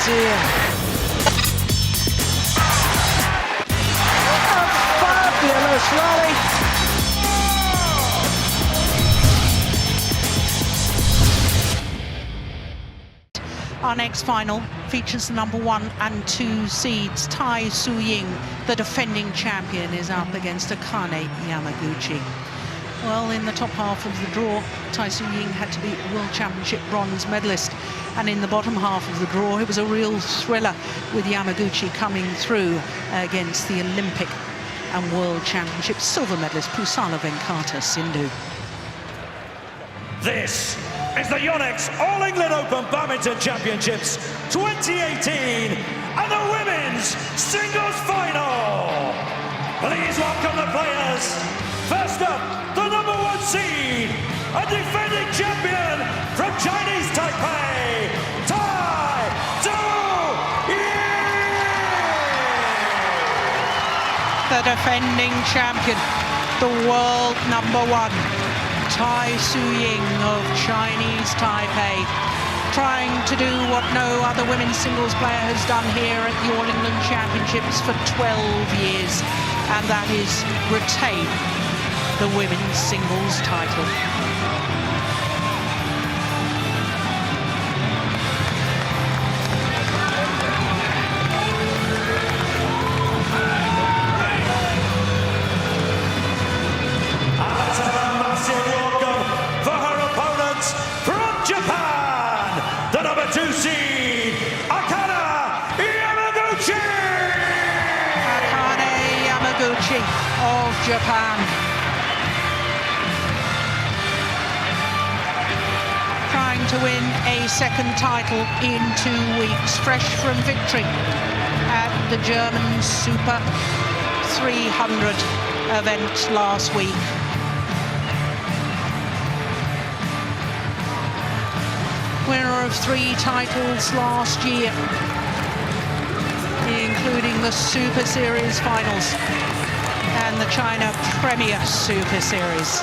dear. Fabulous rally. Our next final features the number 1 and 2 seeds. Tai Tzu-Ying, the defending champion, is up against Akane Yamaguchi. Well, in the top half of the draw, Tai Tzu-Ying had to beat the World Championship bronze medalist. And in the bottom half of the draw, it was a real thriller with Yamaguchi coming through against the Olympic and World Championship silver medalist Pusala Venkata Sindhu. This is the Yonex All England Open Badminton Championships 2018 and the women's singles final. Please welcome the players. First up, the number 1 seed, a defending champion from Chinese Taipei, Tai Tzu-Ying. The defending champion, the world number 1, Tai Tzu-Ying of Chinese Taipei, trying to do what no other women's singles player has done here at the All England Championships for 12 years, and that is retain the women's singles title. The number 2 seed, Akane Yamaguchi! Akane Yamaguchi of Japan. Trying to win a second title in 2 weeks, fresh from victory at the German Super 300 event last week. Winner of 3 titles last year, including the Super Series finals and the China Premier Super Series.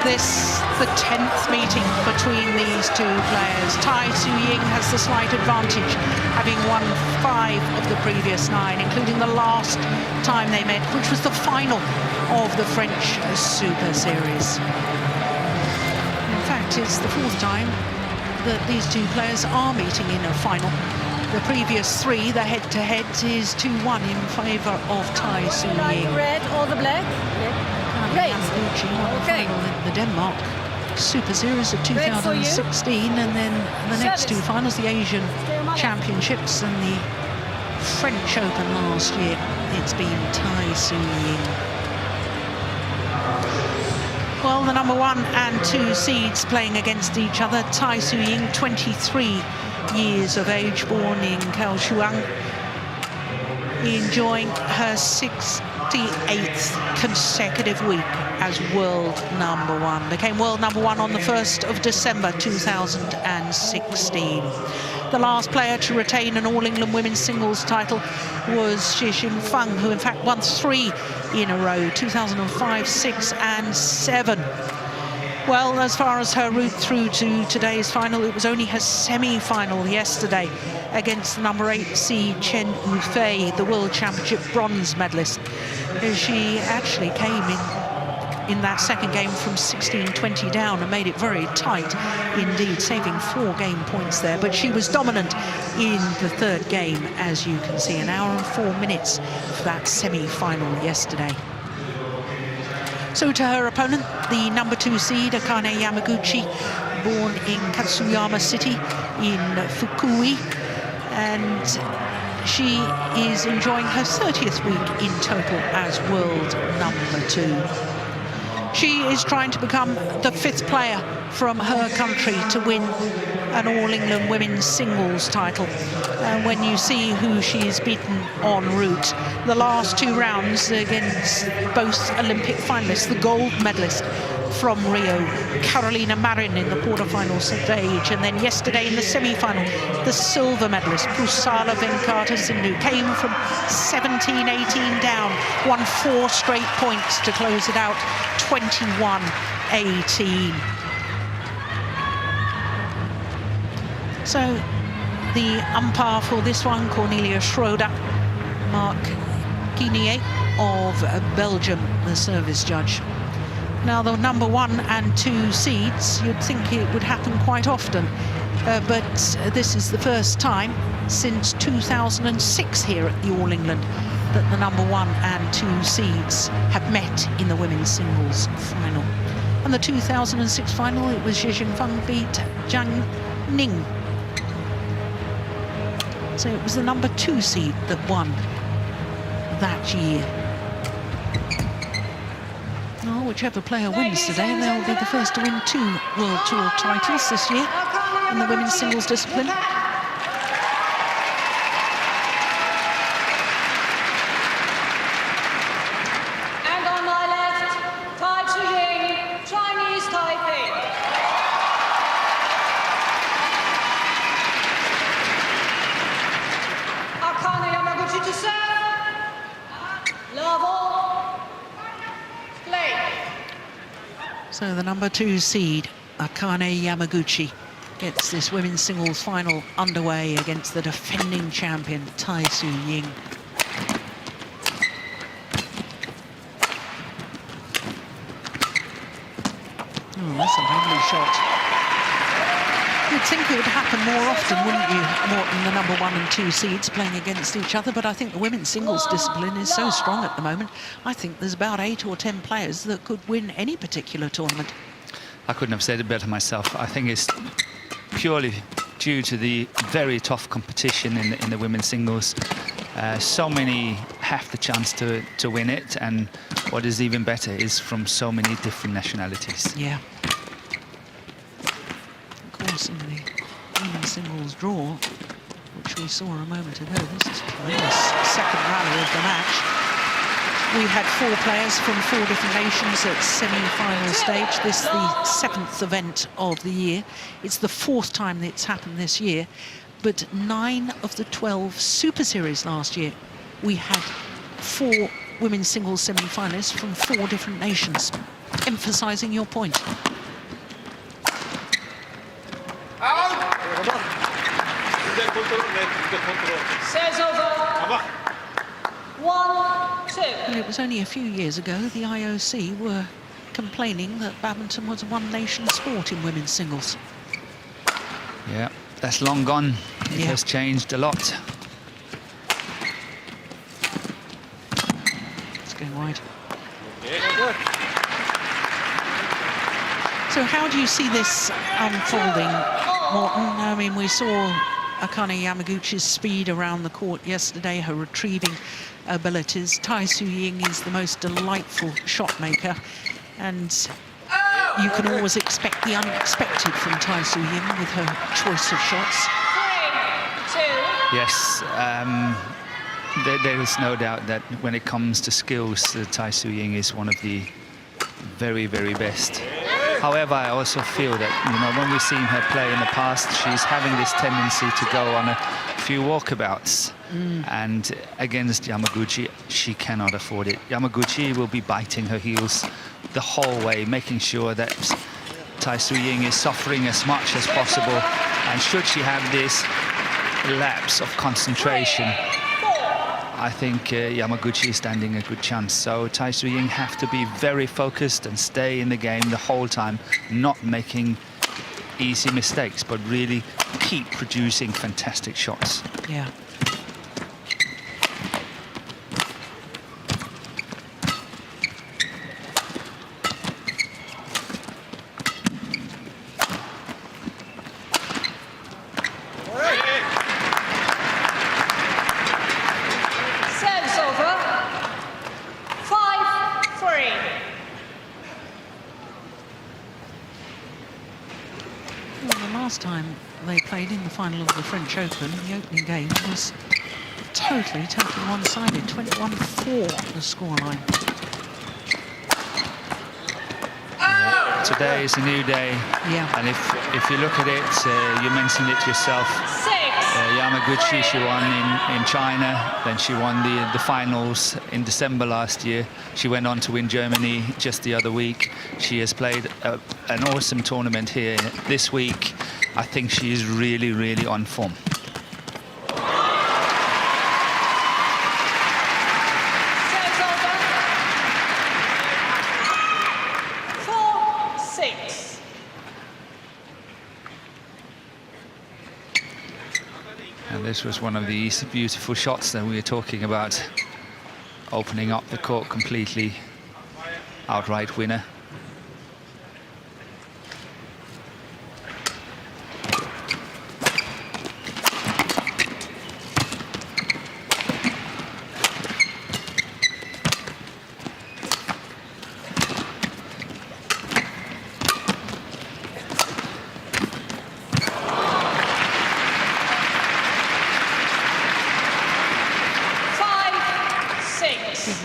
This, the 10th meeting between these 2 players. Tai Tzu-Ying has the slight advantage, having won 5 of the previous 9, including the last time they met, which was the final of the French Super Series. It's the 4th time that these 2 players are meeting in a final. The previous 3, the head-to-head, is 2-1 in favour of Tai Tzu-Ying. Like red or the black? Red. Yamaguchi won the final in the Denmark Super Series of 2016, and then the next 2 finals, the Asian Championships and the French Open last year. It's been Tai Tzu-Ying. Well, the number 1 and 2 seeds playing against each other. Tai Tzu-Ying, 23 years of age, born in Kaohsiung, enjoying her 68th consecutive week as world number 1. Became world number 1 on the 1st of December 2016. The last player to retain an All England women's singles title was Shi Xingfeng, who in fact won 3 in a row, 2005, 6 and 7. Well, as far as her route through to today's final, it was only her semi-final yesterday against the number 8 seed Chen Yufei, the World Championship bronze medalist. She actually came in that second game from 16-20 down and made it very tight indeed, saving 4 game points there. But she was dominant in the 3rd game, as you can see, 1 hour and 4 minutes for that semi-final yesterday. So to her opponent, the number 2 seed, Akane Yamaguchi, born in Katsuyama City in Fukui, and she is enjoying her 30th week in total as world number 2. She is trying to become the 5th player from her country to win an All England women's singles title. And when you see who she's beaten en route, the last 2 rounds against both Olympic finalists, the gold medalist from Rio, Carolina Marin, in the quarterfinal stage, and then yesterday in the semi-final, the silver medalist, Pusala Venkata Sindhu, came from 17-18 down, won 4 straight points to close it out, 21-18. So the umpire for this one, Cornelia Schroeder, Mark Guinier of Belgium, the service judge. Now, the number 1 and 2 seeds, you'd think it would happen quite often, but this is the first time since 2006 here at the All England that the number 1 and 2 seeds have met in the women's singles final. And the 2006 final, it was Xie Xingfeng beat Zhang Ning. So it was the number 2 seed that won that year. Well, whichever player wins today, they'll be the first to win 2 World Tour titles this year in the women's singles discipline. And on my left, Ying, Chinese Taipei. Akane Yamaguchi to serve. Level. Play. So the number 2 seed, Akane Yamaguchi, gets this women's singles final underway against the defending champion, Tai Tzu Ying. Oh, that's a lovely shot. You'd think it would happen more often, wouldn't you, Morton, the number 1 and 2 seeds playing against each other, but I think the women's singles discipline is so strong at the moment. I think there's about 8 or 10 players that could win any particular tournament. I couldn't have said it better myself. I think it's purely due to the very tough competition in the women's singles. So many have the chance to win it, and what is even better is from so many different nationalities. Yeah. Of course, in the women's singles draw, which we saw a moment ago, this is tremendous. Second rally of the match. We had 4 players from 4 different nations at semi-final stage. This is the 7th event of the year. It's the 4th time that it's happened this year. But 9 of the 12 Super Series last year, we had 4 women's singles semi-finalists from 4 different nations, emphasising your point. Says over. 1, 2. And it was only a few years ago the IOC were complaining that badminton was a one-nation sport in women's singles. Yeah, that's long gone. It has changed a lot. It's going wide. So how do you see this unfolding, Morton? I mean, we saw Akane Yamaguchi's speed around the court yesterday, her retrieving abilities. Tai Tzu Ying is the most delightful shot maker, and you can always expect the unexpected from Tai Tzu Ying with her choice of shots. 3, 2. Yes, there is no doubt that when it comes to skills, Tai Tzu Ying is one of the very, very best. However, I also feel that, you know, when we've seen her play in the past, she's having this tendency to go on a few walkabouts. And against Yamaguchi, she cannot afford it. Yamaguchi will be biting her heels the whole way, making sure that Tai Tzu Ying is suffering as much as possible. And should she have this lapse of concentration, I think Yamaguchi is standing a good chance. So Tai Tzu Ying have to be very focused and stay in the game the whole time, not making easy mistakes, but really keep producing fantastic shots. Yeah. Last time they played in the final of the French Open, the opening game was totally one-sided, 21-4 the scoreline. Today is a new day, and if you look at it, you mentioned it yourself. Yamaguchi, she won in China, then she won the finals in December last year. She went on to win Germany just the other week. She has played an awesome tournament here this week. I think she is really, really on form. And this was one of these beautiful shots that we were talking about, opening up the court completely. Outright winner.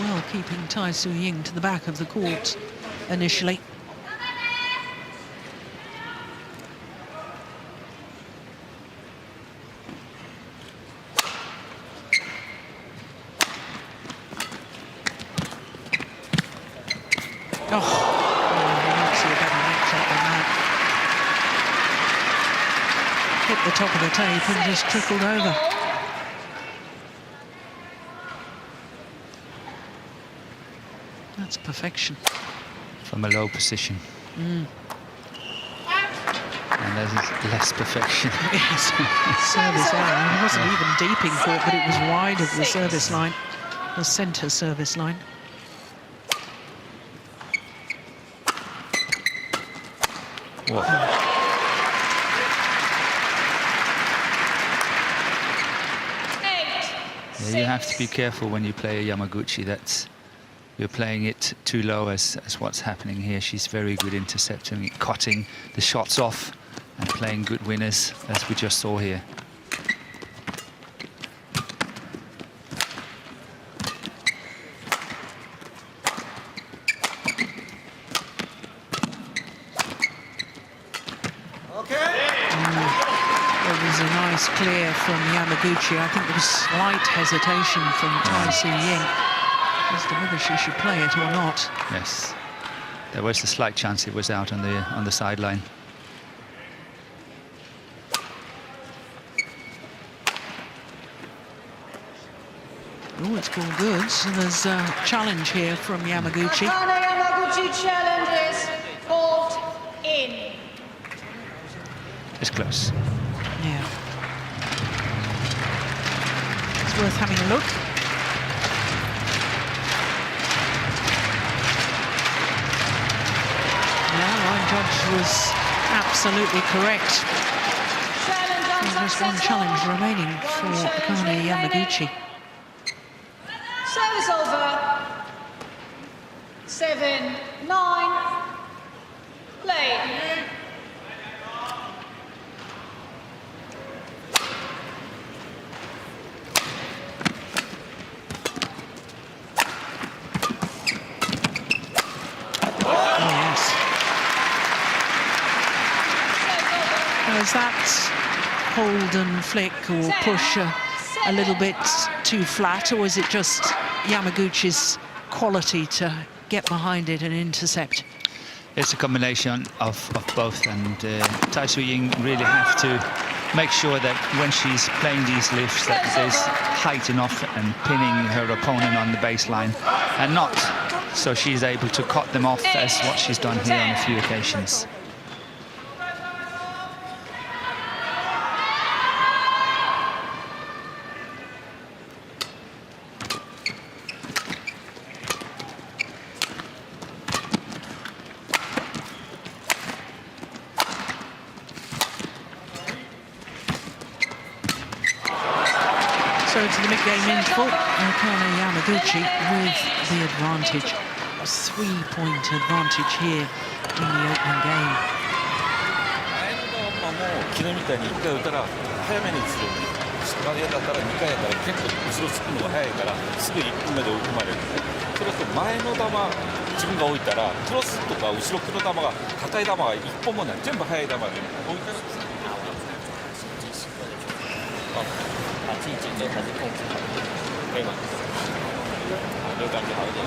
Well, keeping Tai Tzu Ying to the back of the court initially. Oh, you don't see a better matchup than that. Hit the top of the tape and just trickled over. That's perfection. From a low position. And there's less perfection. Yes. Service line. It wasn't even deep in court, but it was wide of the service line, the centre service line. Whoa. Yeah, you have to be careful when you play a Yamaguchi. That's you're playing it too low as what's happening here. She's very good intercepting it, cutting the shots off and playing good winners, as we just saw here. It was a nice clear from Yamaguchi. I think there was slight hesitation from Tai Tzu Ying as to whether she should play it or not. Yes, there was a slight chance it was out on the sideline. Oh, it's called good. So there's a challenge here from Yamaguchi. Akane Yamaguchi challenges called in. It's close. Yeah. It's worth having a look. Yeah, line judge was absolutely correct. There's one challenge remaining for Akane Yamaguchi. Service over. 7-9. Play. Is that hold and flick or push a little bit too flat, or is it just Yamaguchi's quality to get behind it and intercept? It's a combination of both, and Tai Tzu Ying really have to make sure that when she's playing these lifts that there's height enough and pinning her opponent on the baseline, and not so she's able to cut them off as what she's done here on a few occasions. So to the mid-game interval, Akane Yamaguchi with the advantage. A 3-point advantage here in the opening game. 昨日みたいに1回打ったら早めに打つる。嫌だったら2回やったら結構後ろつくのが早いからすぐ1分目で追い込まれる。それと前の球自分が置いたらクロスとか後ろ来る球が高い球が1本もない。全部速い球で置いてる。把自己节奏还是控制好，可以吗？有感觉好一点。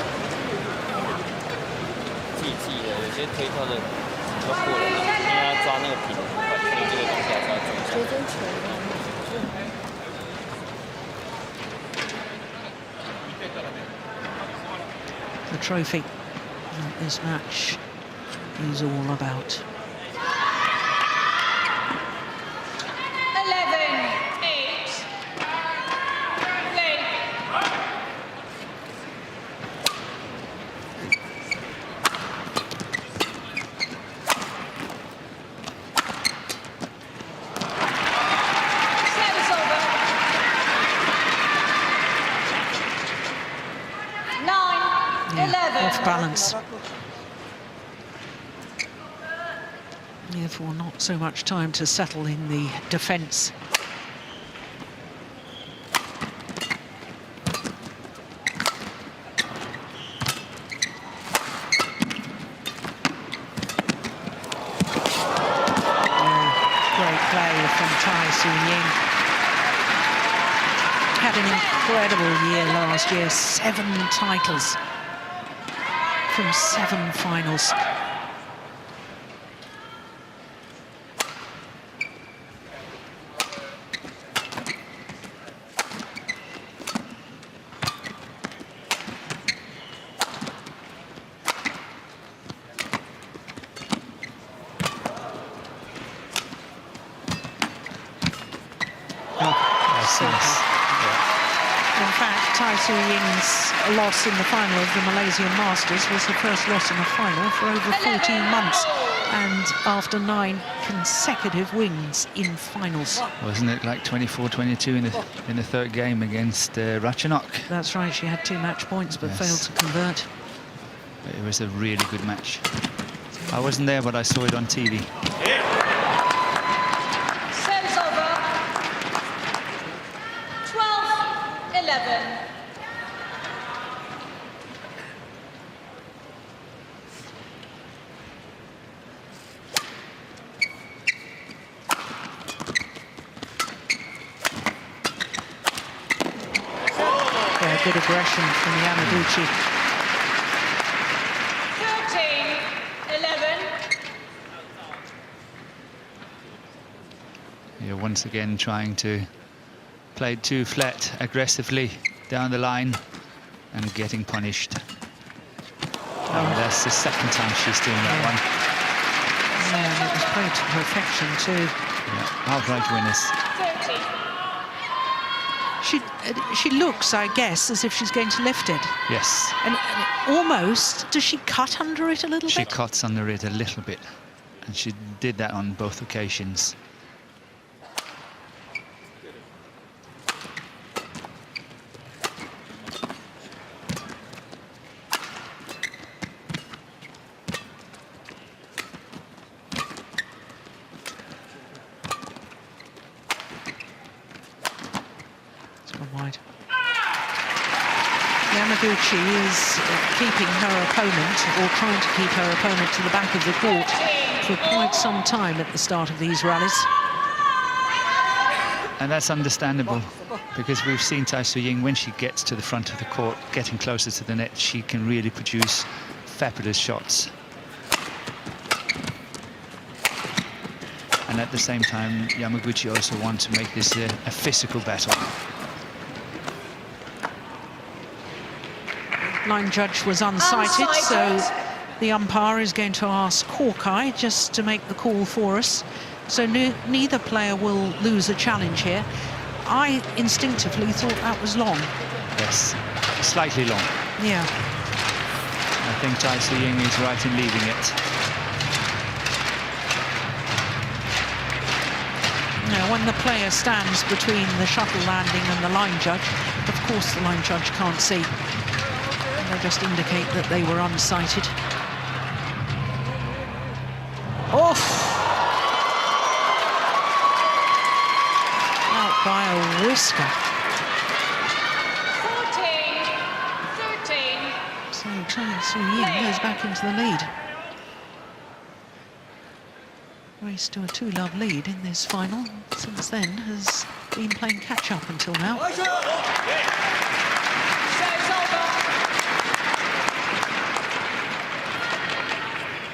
自己的有些推跳的要过人了，因为要抓那个平衡，所以这个东西还是要注意一下。追踪球。The trophy that this match is all about. 11-8. balance. Therefore, not so much time to settle in the defence. Great play from Ying. Had an incredible year last year, 7 titles from 7 finals. In fact, Ying's loss in the final of the Malaysian Masters was the first loss in a final for over 14 months, and after 9 consecutive wins in finals. Wasn't it like 24-22 in the third game against Ratchanok? That's right, she had 2 match points but failed to convert. It was a really good match. I wasn't there, but I saw it on TV. Serves over. 12-11. Yeah, good aggression from Yamaguchi. 13-11. You're once again trying to play too flat aggressively down the line and getting punished. And that's the second time she's doing that one. Yeah, and it was played to perfection too. Yeah, outright winners. 30. She looks, I guess, as if she's going to lift it. Yes. And almost, does she cut under it a little She bit? cuts under it a little bit. And she did that on both occasions. Wide. Yamaguchi is keeping her opponent, or trying to keep her opponent, to the back of the court for quite some time at the start of these rallies. And that's understandable, because we've seen Ying, when she gets to the front of the court, getting closer to the net, she can really produce fabulous shots. And at the same time, Yamaguchi also wants to make this a physical battle. Line judge was unsighted, so the umpire is going to ask Hawkeye just to make the call for us. So neither player will lose a challenge here. I instinctively thought that was long. Yes, slightly long. Yeah. I think Ying is right in leaving it. Now, when the player stands between the shuttle landing and the line judge, of course the line judge can't see. They'll just indicate that they were unsighted. Off! Out by a whisker. 14-13. So Ying goes back into the lead. Race to a 2-love lead in this final. Since then has been playing catch-up until now. Serves over.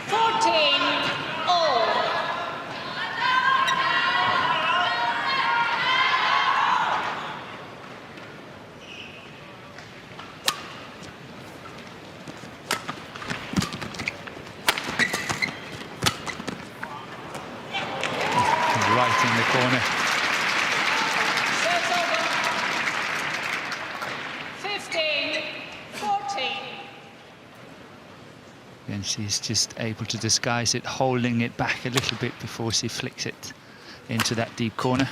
14-all. Right in the corner. Serves over. 15-14. And she's just able to disguise it, holding it back a little bit before she flicks it into that deep corner.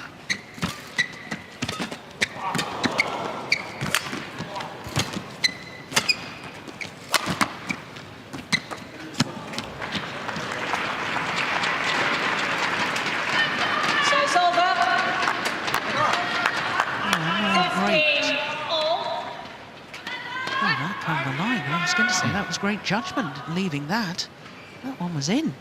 say that was great judgment leaving that. That one was in.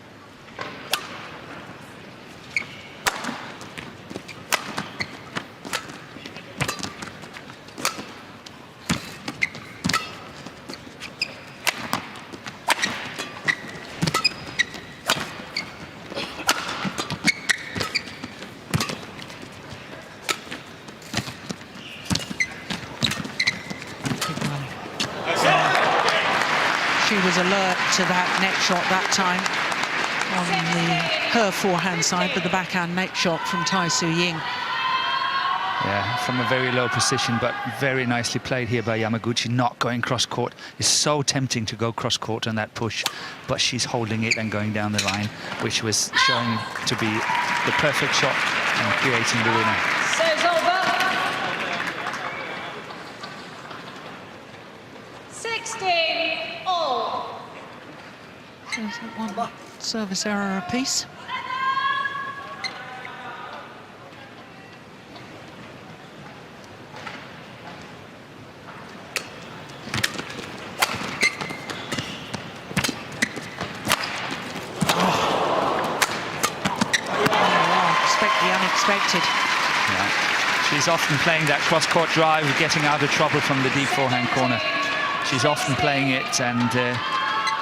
She was alert to that net shot that time on her forehand side, but the backhand net shot from Tai-Tzu Ying. Yeah, from a very low position, but very nicely played here by Yamaguchi, not going cross-court. It's so tempting to go cross-court on that push, but she's holding it and going down the line, which was showing to be the perfect shot and creating the winner. Serves over. 16-all. So is that one service error apiece? Unexpected. Yeah. She's often playing that cross-court drive, getting out of trouble from the deep forehand corner. She's often playing it, and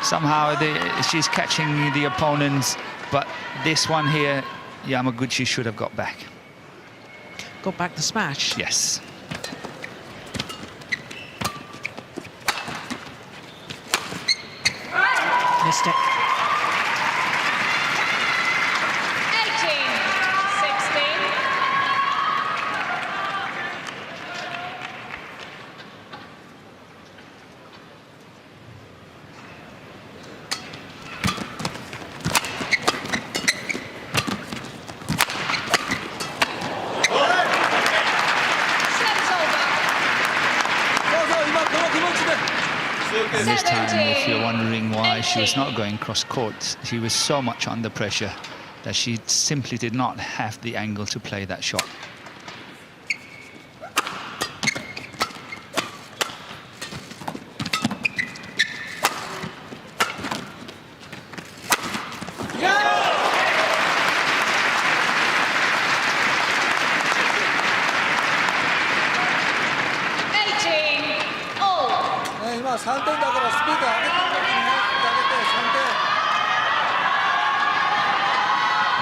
somehow she's catching the opponents. But this one here, Yamaguchi should have got back. Got back the smash. Yes. Missed it. 18-16. And this time, if you're wondering why she was not going cross-court, she was so much under pressure that she simply did not have the angle to play that shot.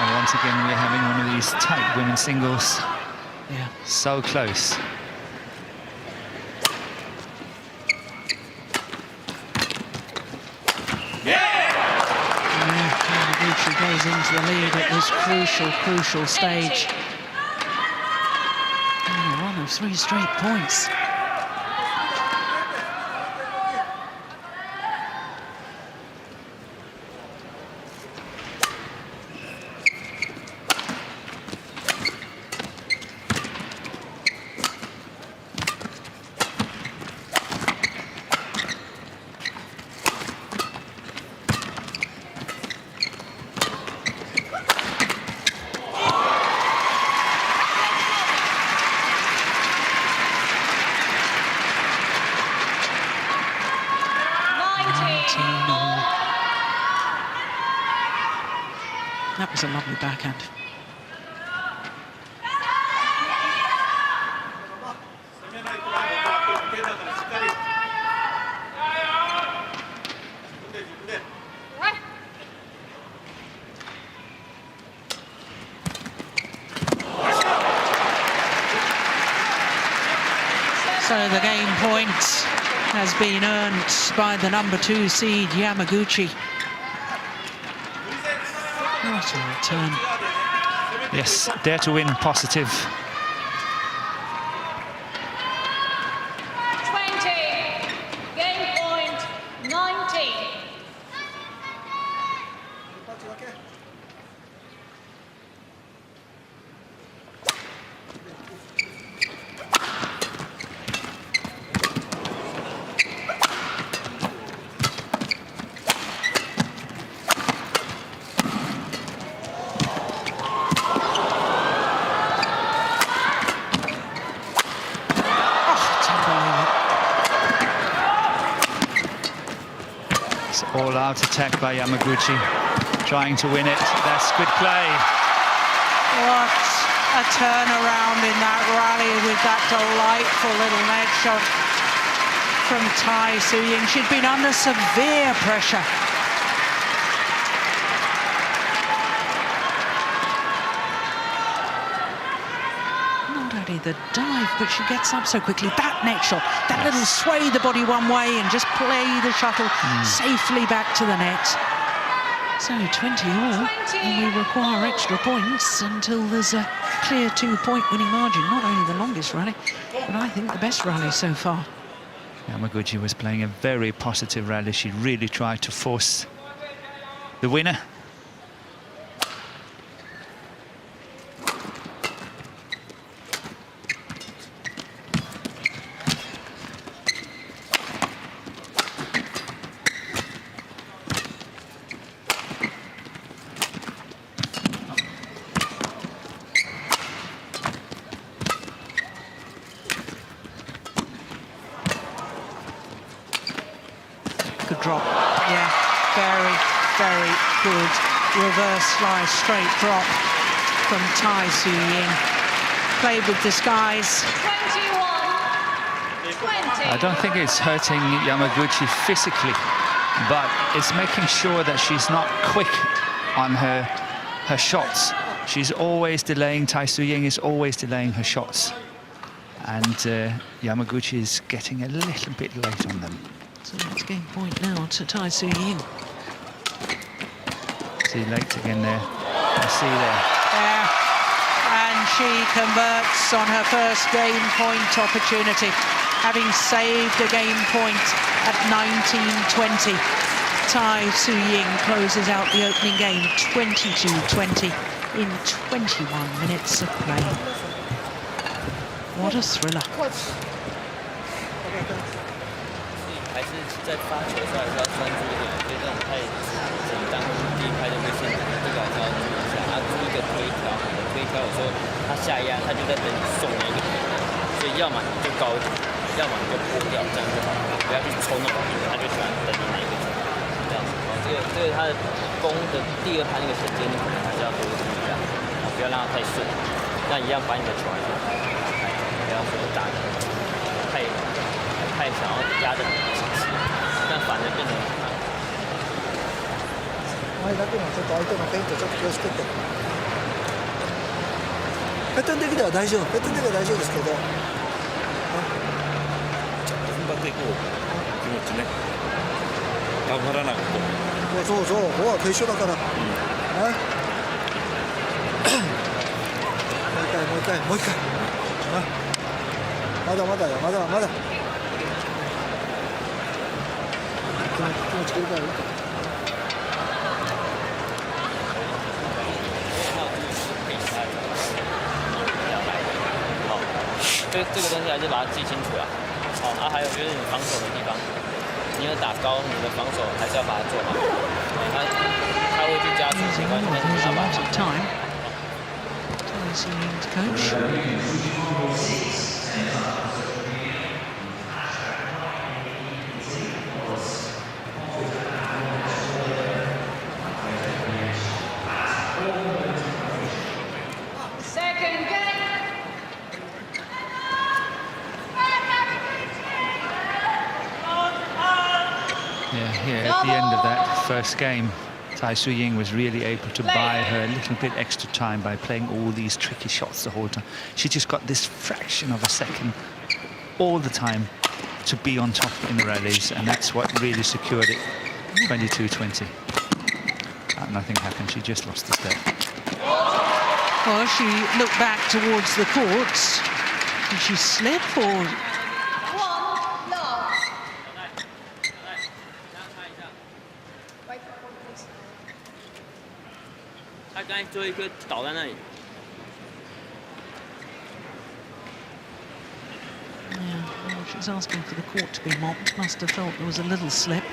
And once again, we're having one of these tight women's singles. Yeah. So close. Yamaguchi goes into the lead at this crucial stage. And a run of 3 straight points. That was a lovely backhand. So the game point has been earned by the #2 seed Yamaguchi. What a return. Yes, dare to win, positive. 20. Game point 19. It's all-out attack by Yamaguchi, trying to win it. That's good play. What a turnaround in that rally with that delightful little net shot from Tai Su-Ying. She'd been under severe pressure. Not only the dive, but she gets up so quickly. That net shot, that little sway the body one way and just play the shuttle safely back to the net. So 20 all, and we require extra points until there's a clear 2-point winning margin. Not only the longest rally, but I think the best rally so far. Yamaguchi was playing a very positive rally. She really tried to force the winner. Good drop, yeah, very, very good reverse slice, straight drop from Tai Su-Ying. Played with disguise. 21-20. I don't think it's hurting Yamaguchi physically, but it's making sure that she's not quick on her shots. She's always delaying. Tai Su-Ying is always delaying her shots, and Yamaguchi is getting a little bit late on them. So let's game point now to Tai Su-Ying. See late again there. I see there. Yeah, and she converts on her first game point opportunity, having saved a game point at 19-20. Tai Su-Ying closes out the opening game 22-20 in 21 minutes of play. What a thriller. 还是在发球的时候还是要专注一点，所以这种太紧张，第一拍就被限制，这个还是要注意一下。啊，注意一个推挑，推挑有时候他下压，他就在等你送那个平的，所以要么你就高一点，要么你就拨掉，这样就好了，不要去抽那种平的，他就喜欢等你那一个球，这样子。这个他的攻的第二拍那个衔接，你可能还是要多注意一下，不要让他太顺，那一样把你的球还是不要说打的太想要压的。 但反而变成前だけのちょっと相手のフェイントちょっと気をつけて。ペットン的では大丈夫、ペットン的では大丈夫ですけど。踏ん張っていこう気持ちね。頑張らなくても。そうそう、ここは決勝だから。もう一回。まだまだよ、まだまだ。 気持ち切り替える这个东西还是把它记清楚啊。好，还有就是你防守的地方，你要打高，你的防守还是要把它做好。他会去加速没关系，但是你要把它。 Here at the end of that first game, Tai Su-Ying was really able to buy her a little bit extra time by playing all these tricky shots the whole time. She just got this fraction of a second all the time to be on top in the rallies, and that's what really secured it. 22-20. Nothing happened. She just lost the step. Well, she looked back towards the courts. Did she slip or? Yeah, well, she's asking for the court to be mopped. Must have felt there was a little slip.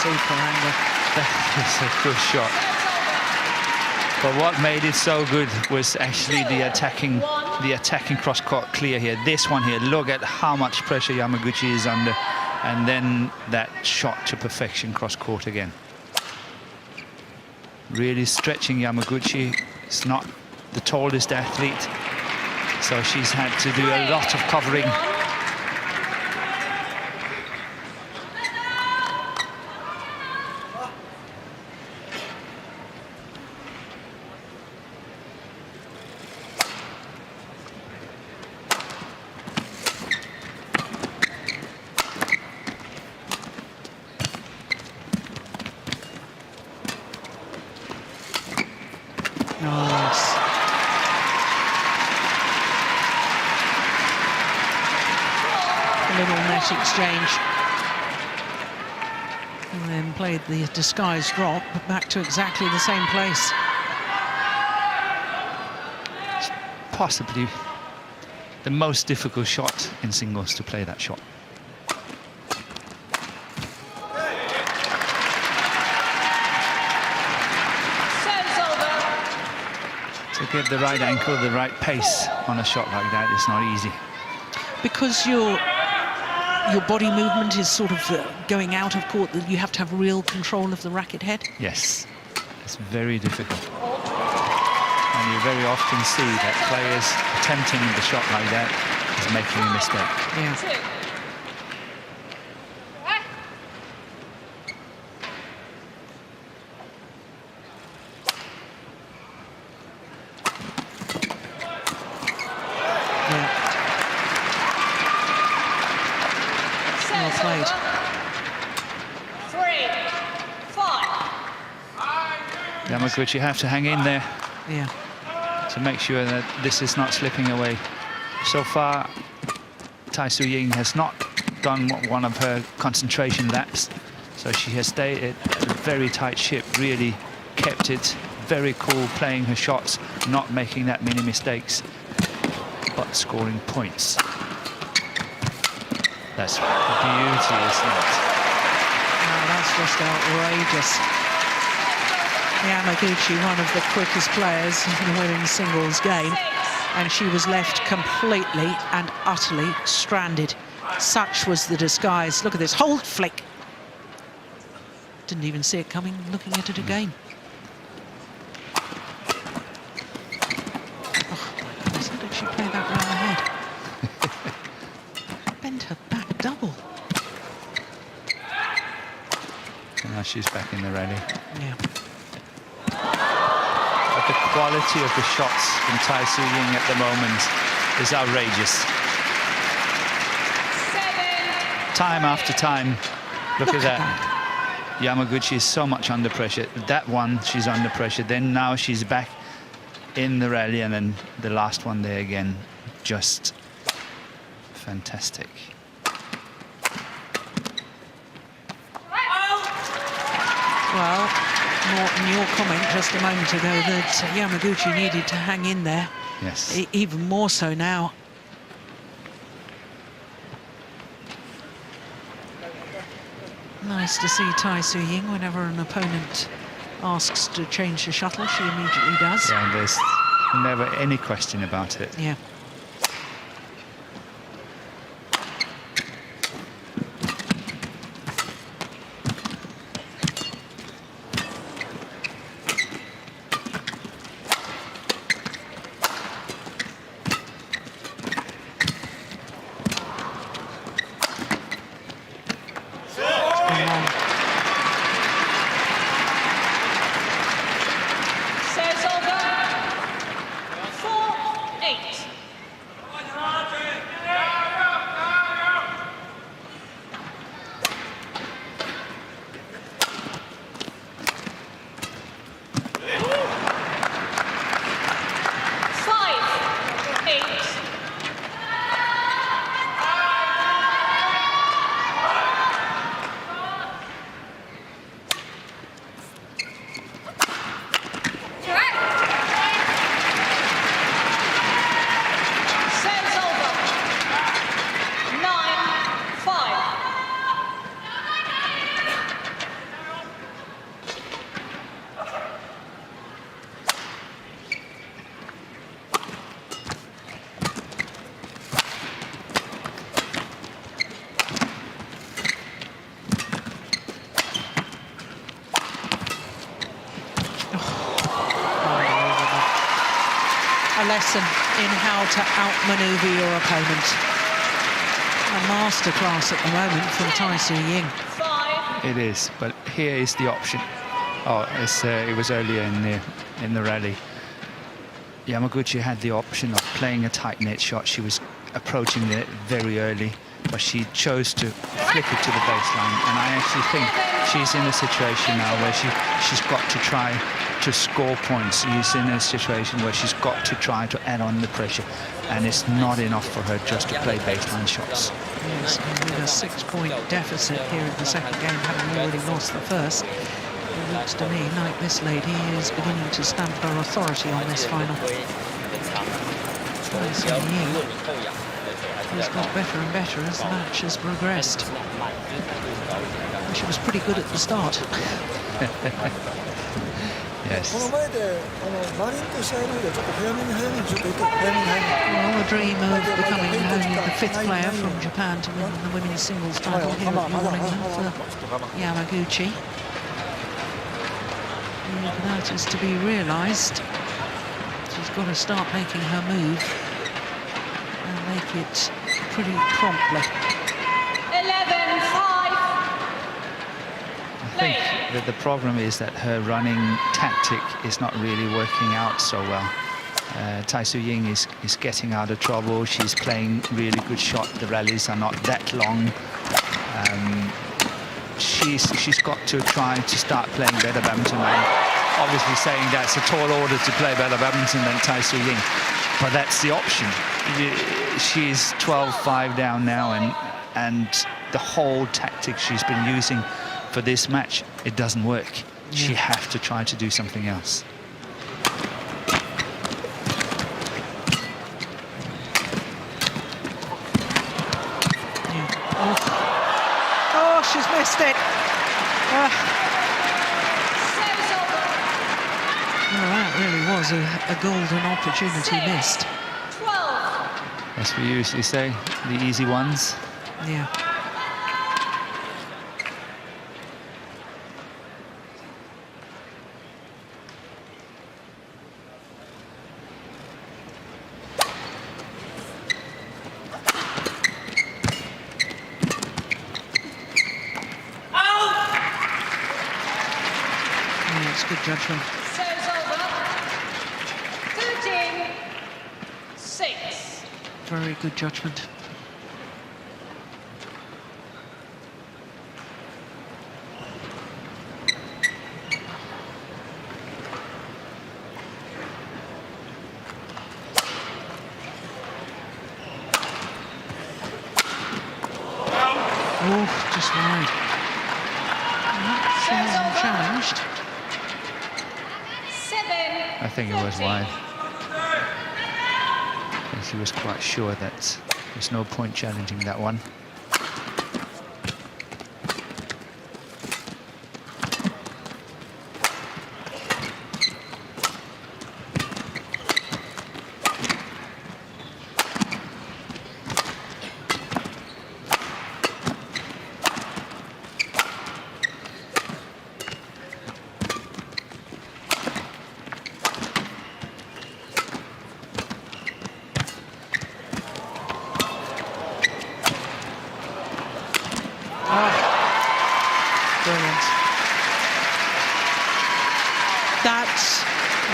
super angle. That is a good shot. But what made it so good was actually the attacking cross-court clear here. This one here, look at how much pressure Yamaguchi is under, and then that shot to perfection cross-court again. Really stretching Yamaguchi. It's not the tallest athlete, so she's had to do a lot of covering. Nice. A little net exchange. And then played the disguised drop, but back to exactly the same place. It's possibly the most difficult shot in singles to play that shot. To get the right ankle, the right pace on a shot like that is not easy. Because your body movement is sort of going out of court, you have to have real control of the racket head. Yes, it's very difficult. And you very often see that players attempting the shot like that is making a mistake. Yeah. Played. 3-5. Yamaguchi, you have to hang in there. Yeah. To make sure that this is not slipping away. So far, Tai-Tzu Ying has not done one of her concentration laps, so she has stayed at a very tight ship, really kept it very cool, playing her shots, not making that many mistakes, but scoring points. That's beauty, isn't it? Oh, that's just outrageous. Yamaguchi, one of the quickest players in the women's singles game, and she was left completely and utterly stranded. Such was the disguise. Look at this, hold flick. Didn't even see it coming, looking at it again. Oh, my goodness, how did she play that round the head? Bent her back double. And now she's back in the rally. Yeah. But the quality of the shots from Tai-Tzu Ying at the moment is outrageous. 7. Time after time, look at that. Yamaguchi is so much under pressure. That one, she's under pressure. Then now she's back in the rally, and then the last one there again, just fantastic. Well, Norton, your comment just a moment ago that Yamaguchi needed to hang in there. Yes. Even more so now. Nice to see Tai-Tzu Ying. Whenever an opponent asks to change the shuttle, she immediately does. Yeah, there's never any question about it. Yeah. lesson in how to outmaneuver your opponent. A masterclass at the moment from Tai-Tzu Ying. 5. It is, but here is the option. Oh, it was earlier in the rally. Yamaguchi had the option of playing a tight net shot. She was approaching it very early, but she chose to flick it to the baseline. And I actually think she's in a situation now where she's got to try to score points. She's in a situation where she's got to try to add on the pressure, and it's not enough for her just to play baseline shots. Yes, and with a 6-point deficit here in the second game, having already lost the first, it looks to me like this lady is beginning to stamp her authority on this final. Tai-Tzu Ying has got better and better as the match has progressed. She was pretty good at the start. Yes. この前でマリンと試合の上でちょっと早めにちょっと早めに Well, the dream of becoming only the 5th player from Japan to win the women's singles title here at New England for Yamaguchi. That is to be realised. She's got to start making her move and make it pretty promptly. 11-5. I think that the problem is that her running tactic is not really working out so well. Tai-Tzu Ying is getting out of trouble. She's playing really good shot. The rallies are not that long. She's got to try to start playing better badminton. I'm obviously saying that's a tall order to play better badminton than Tai-Tzu Ying, but that's the option. She's 12-5 down now, and the whole tactic she's been using for this match, it doesn't work. She has to try to do something else. Oh, she's missed it. Well, that really was a golden opportunity missed. 12. As we usually say, the easy ones. Yeah. Good judgment. Serves over. 13-6. Very good judgment. Oh, just wide. She hasn't challenged. I think it was wide. And she was quite sure that there's no point challenging that one.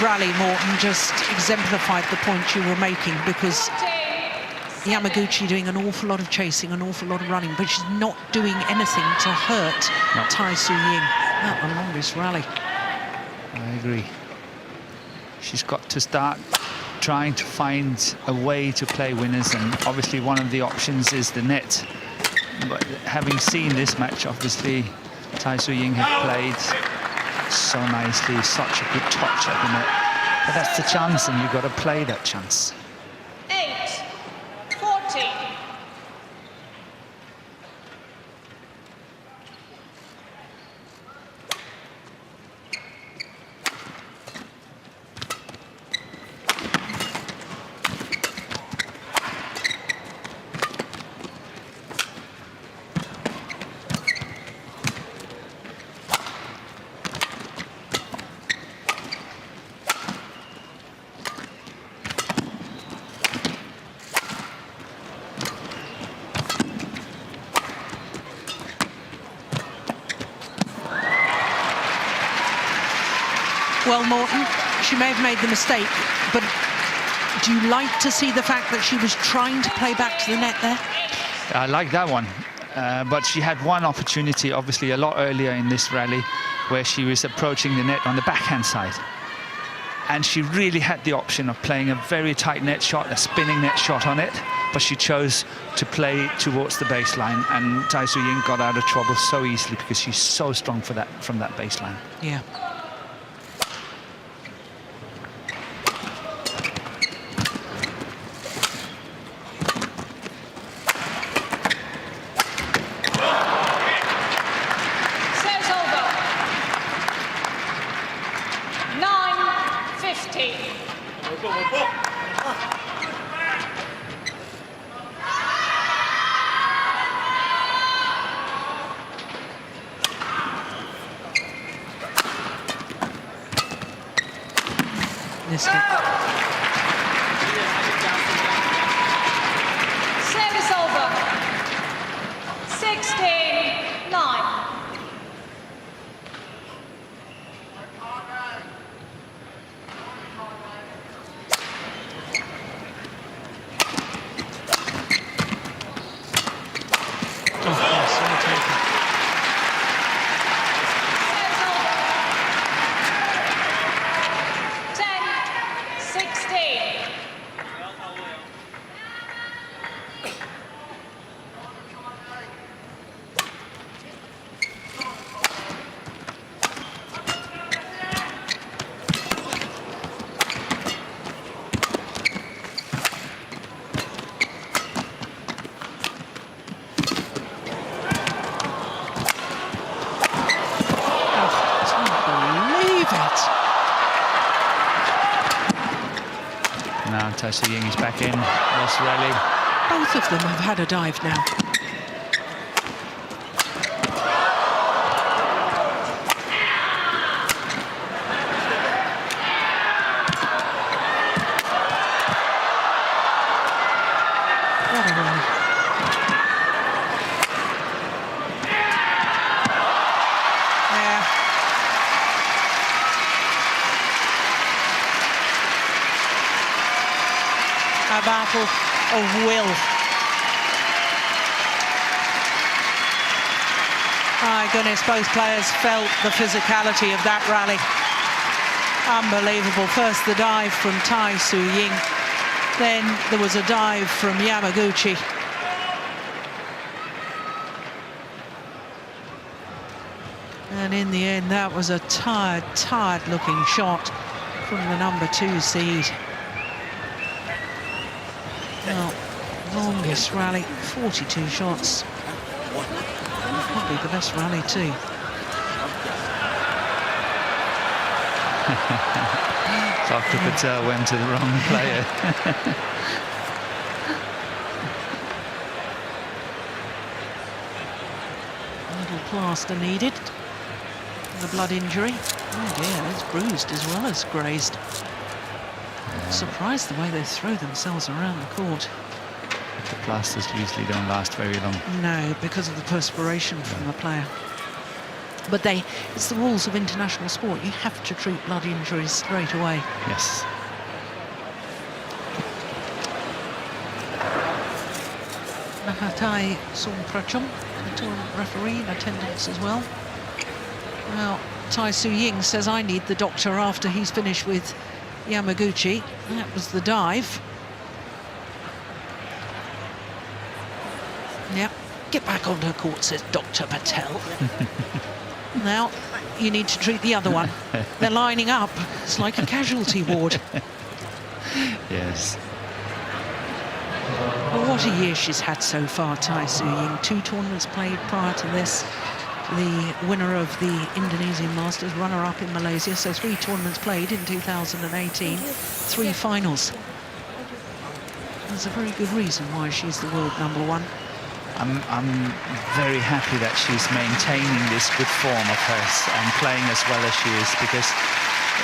Rally, Morton, just exemplified the point you were making, because Yamaguchi doing an awful lot of chasing, an awful lot of running, but she's not doing anything to hurt Tai-Tzu Ying. Not the longest rally. I agree. She's got to start trying to find a way to play winners, and obviously one of the options is the net. But having seen this match, obviously Tai-Tzu Ying had played so nicely, such a good touch at the net. But that's the chance, and you've got to play that chance. 8-14. Well, Morton, she may have made the mistake, but do you like to see the fact that she was trying to play back to the net there? I like that one. But she had one opportunity, obviously, a lot earlier in this rally, where she was approaching the net on the backhand side. And she really had the option of playing a very tight net shot, a spinning net shot on it, but she chose to play towards the baseline, and Tai Tzu Ying got out of trouble so easily because she's so strong for that from that baseline. Yeah. Serves over. 9-15. Missed it. Service over. 16-9. Now Tai Tzu Ying is back in this rally. Both of them have had a dive now. What a rally. Yeah. A battle of will. My goodness, both players felt the physicality of that rally. Unbelievable. First the dive from Tai Tzu Ying, then there was a dive from Yamaguchi. And in the end, that was a tired looking shot from the #2 seed. Well, longest rally, 42 shots. Probably the best rally too. Dr. Patel went to the wrong player. A little plaster needed. The blood injury. Oh dear, it's bruised as well as grazed. Surprised the way they throw themselves around the court. The plasters usually don't last very long. No, because of the perspiration from the player. But it's the rules of international sport. You have to treat blood injuries straight away. Yes. Nahatai Songprachong, the tournament referee, in attendance as well. Well, Tai Tzu Ying says, I need the doctor after he's finished with Yamaguchi. That was the dive. Yep, get back onto the court, says Dr. Patel. Now, you need to treat the other one. They're lining up. It's like a casualty ward. Yes. Well, what a year she's had so far, Tai Tzu Ying. 2 tournaments played prior to this. The winner of the Indonesian Masters, runner-up in Malaysia. So 3 tournaments played in 2018, 3 finals. There's a very good reason why she's the world #1. I'm very happy that she's maintaining this good form of hers and playing as well as she is, because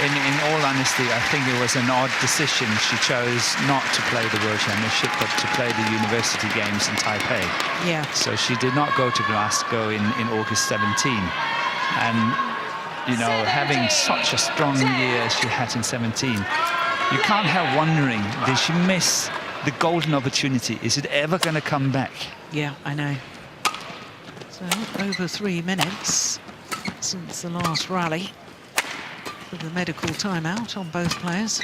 in all honesty, I think it was an odd decision. She chose not to play the World Championship, but to play the University Games in Taipei. Yeah. So she did not go to Glasgow in August 17. And you know, having such a strong year as she had in 17, you can't help wondering, did she miss the golden opportunity? Is it ever going to come back? Yeah, I know. So over 3 minutes since the last rally, with the medical timeout on both players.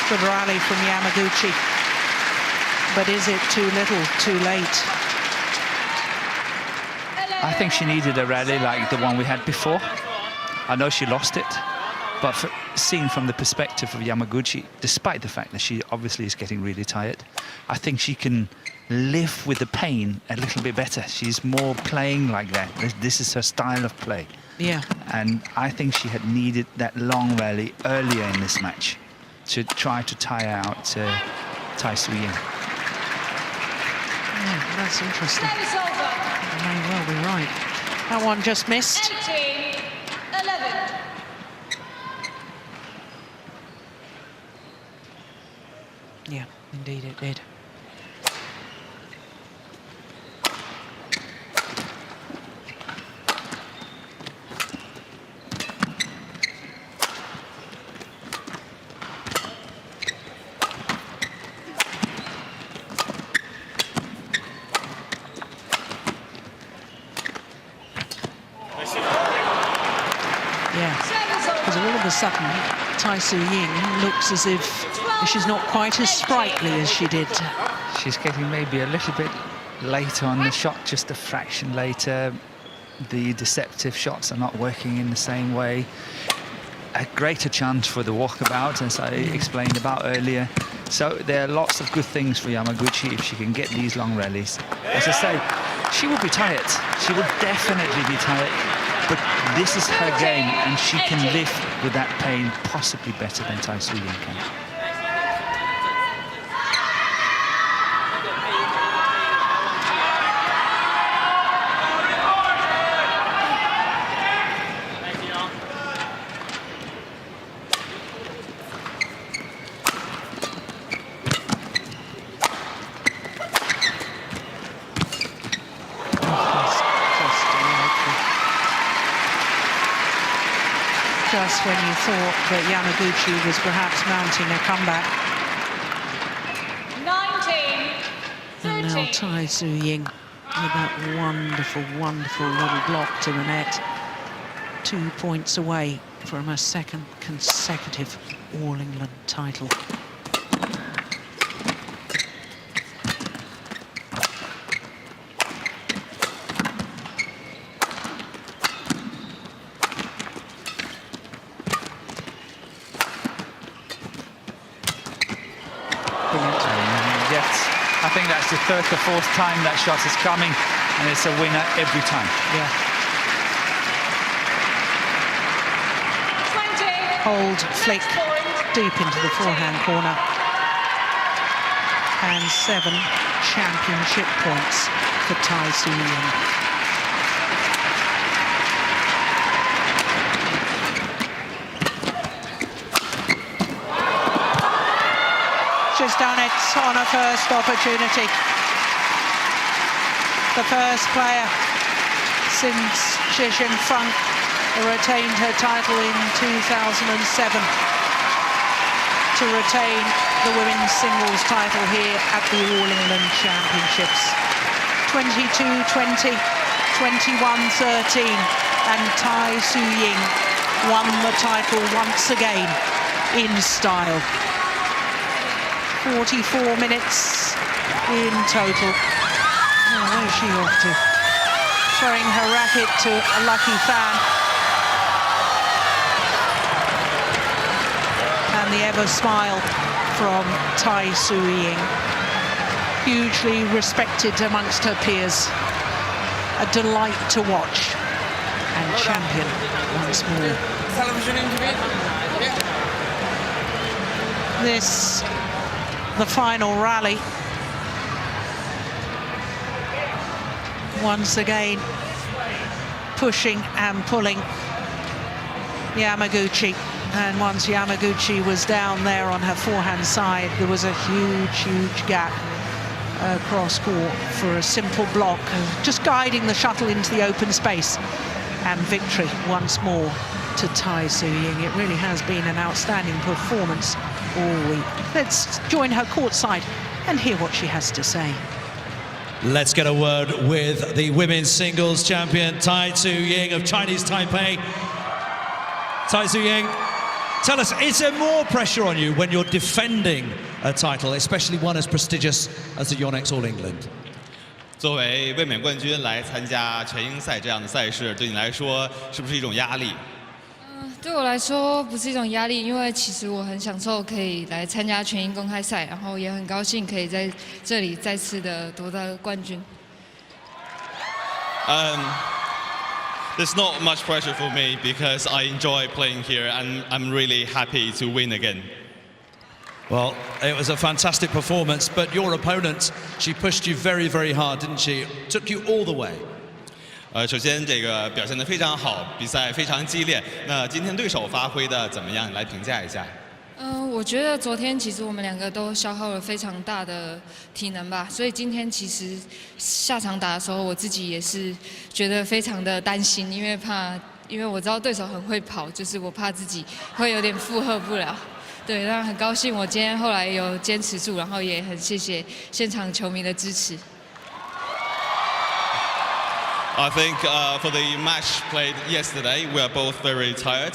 Good rally from Yamaguchi, but is it too little, too late? I think she needed a rally like the one we had before. I know she lost it, but seen from the perspective of Yamaguchi, despite the fact that she obviously is getting really tired, I think she can live with the pain a little bit better. She's more playing like that. This is her style of play. Yeah. And I think she had needed that long rally earlier in this match to try to tire out Tai Tzu Ying. Yeah, that's interesting. Service over. You may well be right. That one just missed. 18-11. Yeah, indeed it did. Because all of a sudden, Tai Tzu Ying looks as if she's not quite as sprightly as she did. She's getting maybe a little bit later on the shot, just a fraction later. The deceptive shots are not working in the same way. A greater chance for the walkabout, as I explained about earlier. So there are lots of good things for Yamaguchi if she can get these long rallies. As I say, she will be tired. She will definitely be tired. But this is her game, and she can live with that pain possibly better than Tai Tzu Ying can. Just when you thought that Yamaguchi was perhaps mounting a comeback. 19-13. And now Tai Tzu Ying with that wonderful, wonderful little block to the net. 2 points away from a second consecutive All-England title. I think that's the third or fourth time that shot is coming, and it's a winner every time. Yeah. 20. Hold, flick, deep into the forehand corner. And 7 championship points for Tai Tzu Ying. She's done it on her first opportunity. The first player since Zhixin Feng retained her title in 2007 to retain the women's singles title here at the All England Championships. 22-20, 21-13, and Tai Tzu Ying won the title once again in style. 44 minutes in total. Oh, where's she off to? Throwing her racket to a lucky fan. And the ever smile from Tai Tzu Ying. Hugely respected amongst her peers. A delight to watch. And champion once more. This, the final rally. Once again, pushing and pulling Yamaguchi. And once Yamaguchi was down there on her forehand side, there was a huge gap across court for a simple block, just guiding the shuttle into the open space. And victory once more to Tai Tzu Ying. It really has been an outstanding performance all week. Let's join her courtside and hear what she has to say. Let's get a word with the women's singles champion, Tai Tzu Ying of Chinese Taipei. Tai Tzu Ying, tell us, is there more pressure on you when you're defending a title, especially one as prestigious as the Yonex All England? 作为卫冕冠军来参加全英赛这样的赛事，对你来说是不是一种压力？对我来说不是一种压力，因为其实我很享受可以来参加全英公开赛，然后也很高兴可以在这里再次的夺得冠军。There's not much pressure for me because I enjoy playing here and I'm really happy to win again. Well, it was a fantastic performance, but your opponent, she pushed you very, very hard, didn't she? Took you all the way. 首先这个表现得非常好，比赛非常激烈。那今天对手发挥的怎么样？你来评价一下。我觉得昨天其实我们两个都消耗了非常大的体能吧，所以今天其实下场打的时候，我自己也是觉得非常的担心，因为我知道对手很会跑，就是我怕自己会有点负荷不了。对，那很高兴我今天后来有坚持住，然后也很谢谢现场球迷的支持。I think for the match played yesterday, we are both very tired.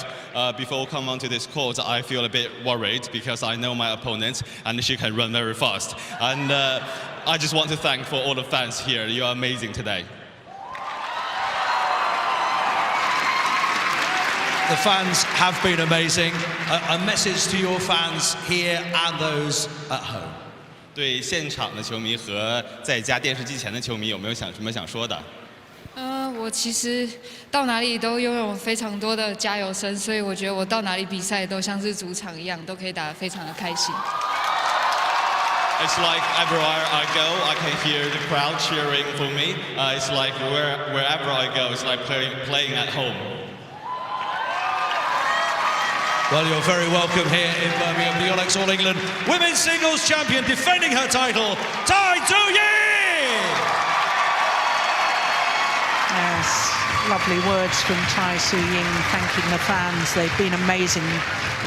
Before coming onto this court, I feel a bit worried because I know my opponent and she can run very fast. And I just want to thank for all the fans here. You are amazing today. The fans have been amazing. A message to your fans here and those at home. 对现场的球迷和在家电视机前的球迷，有没有什么想说的？我其实到哪里都拥有非常多的加油声，所以我觉得我到哪里比赛都像是主场一样，都可以打得非常的开心。It's like everywhere I go, I can hear the crowd cheering for me. It's like wherever I go, it's like playing at home. Well, you're very welcome here in Birmingham. The Yonex All England Women's Singles Champion, defending her title, Tai Tzu Ying! Yes, lovely words from Tai Tzu Ying, thanking the fans. They've been amazing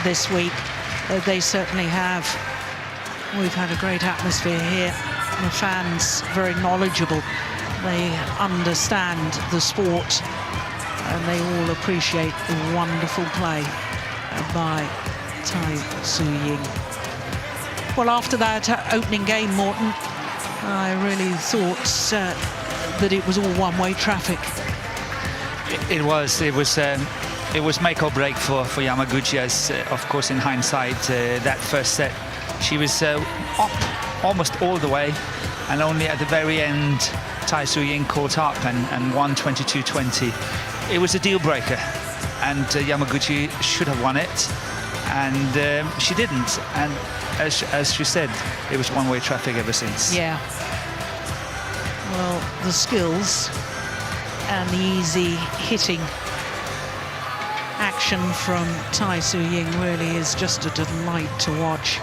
this week. They certainly have. We've had a great atmosphere here. The fans very knowledgeable. They understand the sport and they all appreciate the wonderful play by Tai Tzu Ying. Well, after that opening game, Morton, I really thought that it was all one-way traffic. It was make or break for Yamaguchi, as of course in hindsight that first set she was up almost all the way, and only at the very end Tai Tzu Ying caught up and won 22-20. It was a deal breaker, and Yamaguchi should have won it, and she didn't. And as she said, it was one-way traffic ever since. Yeah. Well, the skills and the easy hitting action from Tai Tzu Ying really is just a delight to watch.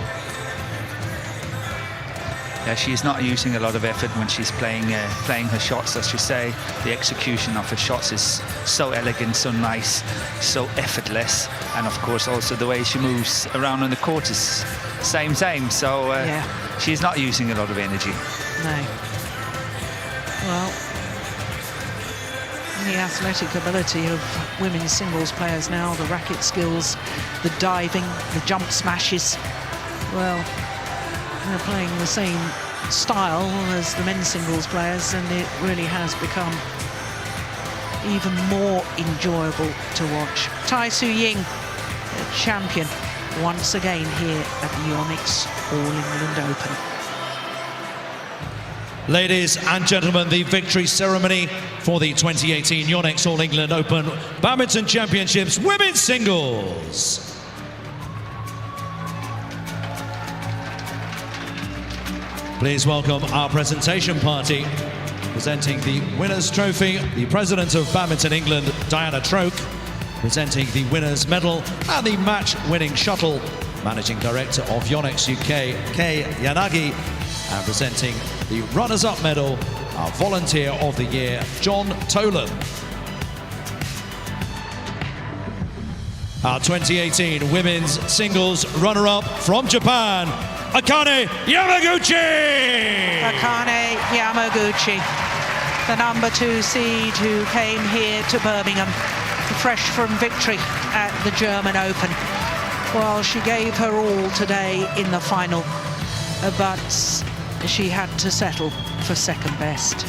Yeah, she's not using a lot of effort when she's playing her shots, as you say. The execution of her shots is so elegant, so nice, so effortless, and of course also the way she moves around on the court is same. So yeah. She's not using a lot of energy. No. Well, the athletic ability of women's singles players now, the racket skills, the diving, the jump smashes, well, they're playing the same style as the men's singles players, and it really has become even more enjoyable to watch. Tai Tzu Ying, champion once again here at the Yonex All England Open. Ladies and gentlemen, the victory ceremony for the 2018 Yonex All England Open Badminton Championships Women's Singles. Please welcome our presentation party, presenting the winner's trophy, the President of Badminton England, Diana Troke, presenting the winner's medal and the match-winning shuttle. Managing Director of Yonex UK, Kei Yanagi, and presenting the runners-up medal, our Volunteer of the Year, John Tolan. Our 2018 women's singles runner-up from Japan, Akane Yamaguchi! Akane Yamaguchi, the number 2 seed who came here to Birmingham, fresh from victory at the German Open. Well, she gave her all today in the final, but she had to settle for second best.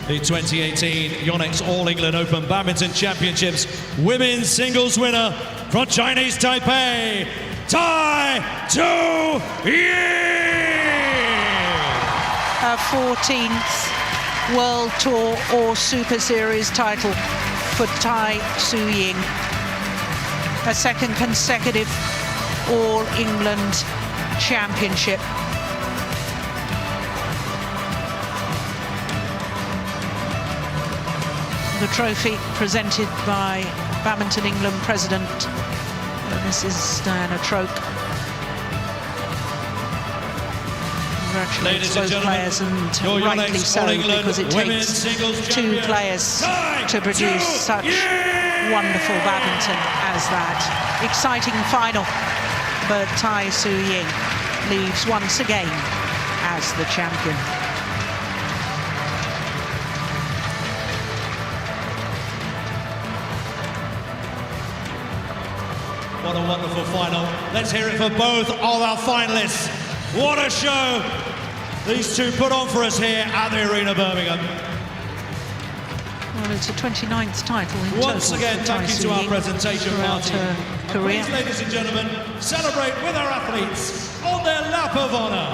The 2018 Yonex All England Open Badminton Championships women's singles winner from Chinese Taipei, Tai-Tzu Ying! Her 14th World Tour or Super Series title for Tai-Tzu Ying. A second consecutive All England Championship. The trophy presented by Badminton England President Mrs. Diana Troke. Congratulates both players, and rightly so, because it takes 2 players to produce such wonderful badminton as that. Exciting final, but Tai-Tzu Ying leaves once again as the champion. What a wonderful final. Let's hear it for both of our finalists. What a show these two put on for us here at the Arena Birmingham. Well, it's a 29th title in Once total again, thank you to our presentation party. Career. Please, ladies and gentlemen, celebrate with our athletes on their lap of honour.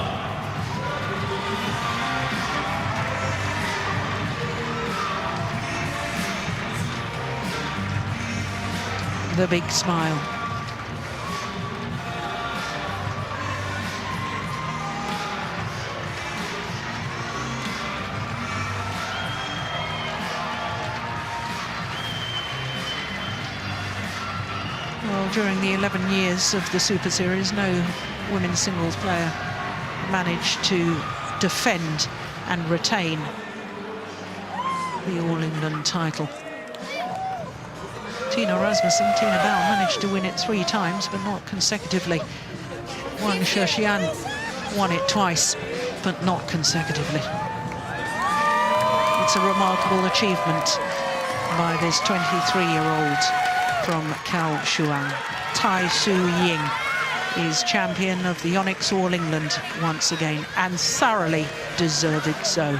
The big smile. Well, during the 11 years of the Super Series, no women's singles player managed to defend and retain the All England title. Tina Bell managed to win it 3 times, but not consecutively. Wang Shexian won it twice, but not consecutively. It's a remarkable achievement by this 23-year-old from Kaohsiung. Tai-Tzu Ying is champion of the Yonex All England once again, and thoroughly deserved so.